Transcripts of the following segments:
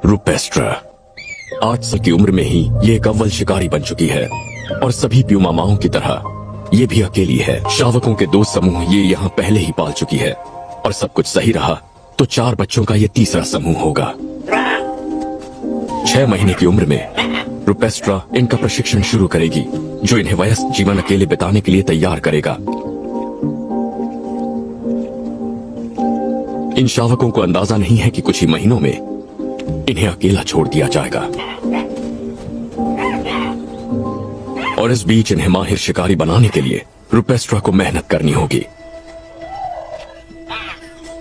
रुपेस्ट्रा 8 साल की उम्र में ही ये एक अव्वल शिकारी बन चुकी है और सभी प्यूमा माओं की तरह ये भी अकेली है। शावकों के 2 समूह ये यहाँ पहले ही पाल चुकी है और सब कुछ सही रहा तो 4 बच्चों का ये तीसरा समूह होगा। 6 महीने की उम्र में रुपेस्ट्रा इनका प्रशिक्षण शुरू करेगी जो इन्हें वयस्क जीवन अकेले बिताने के लिए तैयार करेगा। इन शावकों को अंदाजा नहीं है कि कुछ ही महीनों में इन्हें अकेला छोड़ दिया जाएगा और इस बीच इन्हें माहिर शिकारी बनाने के लिए रुपेस्ट्रा को मेहनत करनी होगी।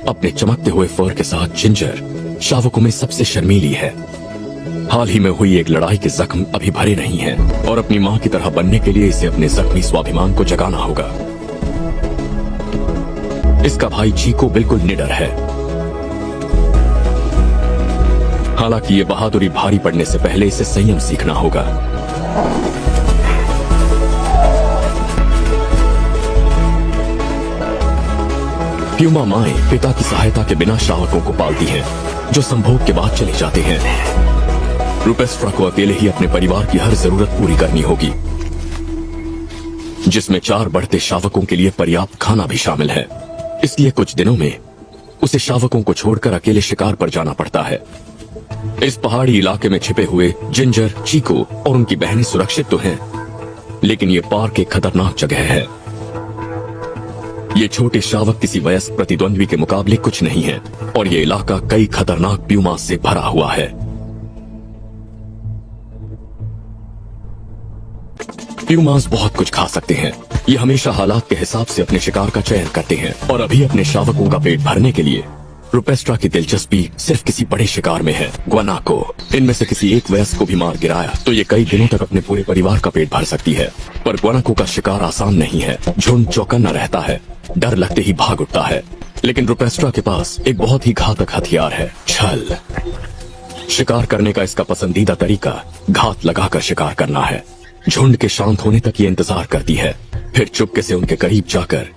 अपने चमकते हुए फर के साथ जिंजर शावकों में सबसे शर्मीली है। हाल ही में हुई एक लड़ाई के जख्म अभी भरे नहीं हैं और अपनी मां की तरह बनने के लिए इसे अपने जख्मी स्वाभिमान को जगाना होगा। इसका भाई चीको बिल्कुल निडर है, हालांकि ये बहादुरी भारी पड़ने से पहले इसे संयम सीखना होगा। प्यूमा माएं पिता की सहायता के बिना शावकों को पालती हैं, जो संभोग के बाद चले जाते हैं। रुपेस्ट्रा को अकेले ही अपने परिवार की हर जरूरत पूरी करनी होगी, जिसमें 4 बढ़ते शावकों के लिए पर्याप्त खाना भी शामिल है। इसलिए कुछ दिनों में उसे शावकों को छोड़कर अकेले शिकार पर जाना पड़ता है। इस पहाड़ी इलाके में छिपे हुए जिंजर, चीको और उनकी बहनें सुरक्षित तो हैं, लेकिन ये पार्क एक खतरनाक जगह है। ये छोटे शावक किसी वयस्क प्रतिद्वंद्वी के मुकाबले कुछ नहीं है और ये इलाका कई खतरनाक प्यूमास से भरा हुआ है। प्यूमास बहुत कुछ खा सकते हैं। ये हमेशा हालात के हिसाब से अपने शिकार का चयन करते हैं और अभी अपने शावकों का पेट भरने के लिए रुपेस्ट्रा की दिलचस्पी सिर्फ किसी बड़े शिकार में है। ग्वानाको इनमें से किसी एक वयस्क को भी मार गिराया तो ये कई दिनों तक अपने पूरे परिवार का पेट भर सकती है। पर ग्वानाको का शिकार आसान नहीं है। झुंड चौकन्ना रहता है, डर लगते ही भाग उठता है। लेकिन रुपेस्ट्रा के पास एक बहुत ही घातक हथियार है, छल। शिकार करने का इसका पसंदीदा तरीका घात लगाकर शिकार करना है। झुंड के शांत होने तक ये इंतजार करती है, फिर चुपके से उनके करीब जाकर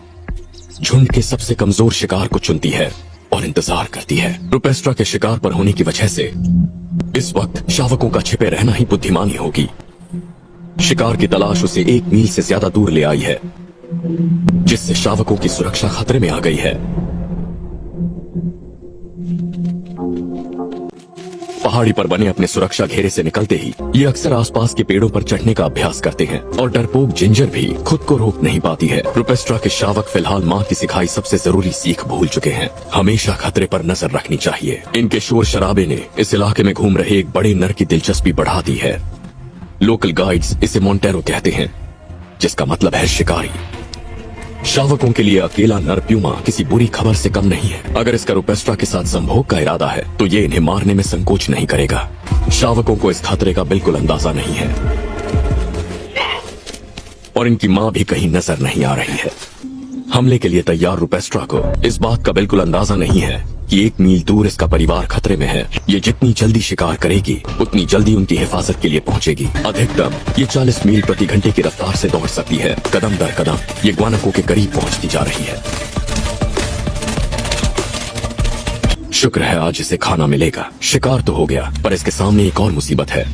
झुंड के सबसे कमजोर शिकार को चुनती है और इंतजार करती है। रुपेस्ट्रा के शिकार पर होने की वजह से इस वक्त शावकों का छिपे रहना ही बुद्धिमानी होगी। शिकार की तलाश उसे 1 मील से ज्यादा दूर ले आई है, जिससे शावकों की सुरक्षा खतरे में आ गई है। पहाड़ी पर बने अपने सुरक्षा घेरे से निकलते ही ये अक्सर आसपास के पेड़ों पर चढ़ने का अभ्यास करते हैं और डरपोक जिंजर भी खुद को रोक नहीं पाती है। रुपेस्ट्रा के शावक फिलहाल माँ की सिखाई सबसे जरूरी सीख भूल चुके हैं। हमेशा खतरे पर नजर रखनी चाहिए। इनके शोर शराबे ने इस इलाके में घूम रहे एक बड़े नर की दिलचस्पी बढ़ा दी है। लोकल गाइड्स इसे मोंटेरो कहते हैं, जिसका मतलब है शिकारी। शावकों के लिए अकेला नर प्यूमा किसी बुरी खबर से कम नहीं है। अगर इसका रुपेस्ट्रा के साथ संभोग का इरादा है तो ये इन्हें मारने में संकोच नहीं करेगा। शावकों को इस खतरे का बिल्कुल अंदाजा नहीं है और इनकी मां भी कहीं नजर नहीं आ रही है। हमले के लिए तैयार रुपेस्ट्रा को इस बात का बिल्कुल अंदाजा नहीं है कि 1 मील दूर इसका परिवार खतरे में है। ये जितनी जल्दी शिकार करेगी उतनी जल्दी उनकी हिफाजत के लिए पहुंचेगी। अधिकतम ये 40 मील प्रति घंटे की रफ्तार से दौड़ सकती है। कदम दर कदम ये ग्वानाको के करीब पहुंचती जा रही है। शुक्र है आज इसे खाना मिलेगा। शिकार तो हो गया, पर इसके सामने एक और मुसीबत है।